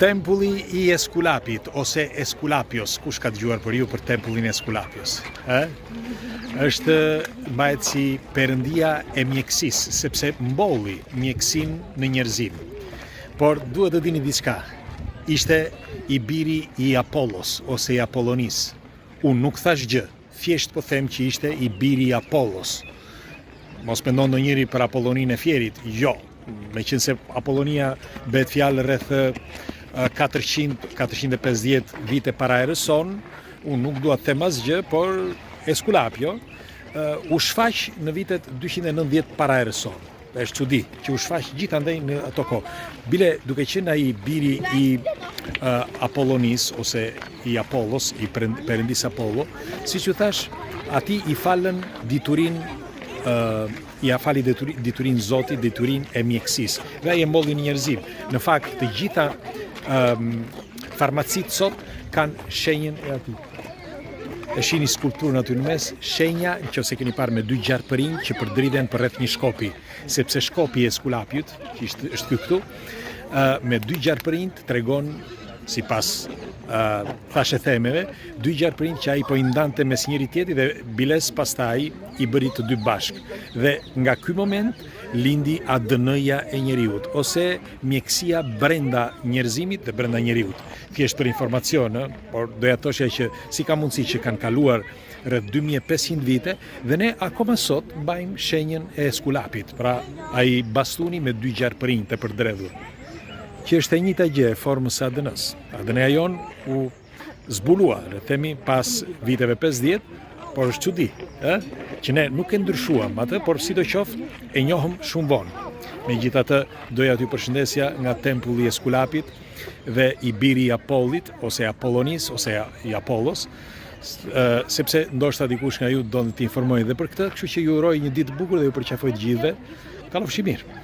Tempulli i Eskulapit, ose Eskulapios, kush ka dëgjuar për ju për tempullin e Eskulapios? Është mbahet si perëndia e mjekësisë, sepse mbolli mjekësinë në njerëzim. Por duhet të dini diçka. Ishte i biri i Apollos ose i Apollonis. Unë nuk thash gjë, thjesht po them që ishte i biri i Apollos. Mos mendon ndonjëri për Apollonin e Fierit, jo. Meqense Apollonia bëhet fjalë rreth 450 vite para erës son, unë nuk dua të them asgjë, por Eskulapio u shfaq në vitet 290 para erës son. Është çudi që u shfaq gjithandej në ato kohë. Bile duke qenë ai biri i Apollonis ose i Apollos, i perëndis Apollo, siç u thash, atij i falën diturinë i afali diturin Zotit, diturin e mjekësisë. Dhe ai e mbolli në njerëzim. Në fakt, të gjitha farmacit sot kanë shenjën e atij. E shihni skulpturën aty në mes, shenja, nëse keni parë me 2 gjarpërinj që përdridhen përreth një shkopi, sepse shkopi i Eskulapiut, që është ky këtu, me 2 gjarpërinj tregon sipas thashë themeve, 2 gjarpërinj që ai po i ndante mes njëri tjetrit dhe biles pastaj i bëri të dy bashk. Dhe nga ky moment lindi ADN-ja e njeriut, ose mjekësia brenda njerëzimit dhe brenda njeriut. Thjesht për informacion, por doja të thoshja që si ka mundësi që kanë kaluar rreth 2500 vite dhe ne akoma sot mbajmë shenjën e Eskulapit, pra ai bastuni me 2 gjarpërinj të përdredhur, që është e njëjta gjë e formës së ADN-s. ADN-ja jon u zbulua, le themi, pas viteve 50, por është çudi, që ne nuk e ndryshuam atë, por sidoqoftë e njohëm shumë vonë. Megjithatë, doja t'ju përshëndesja nga tempulli i Eskulapit dhe i biri i Apollit, ose Apollonis, ose i Apollos, sepse ndoshta dikush nga ju do të informoj dhe për këtë, kështu që ju uroj një ditë të bukur dhe ju përqafoj të gjithëve. Kalofshi mirë. Ne?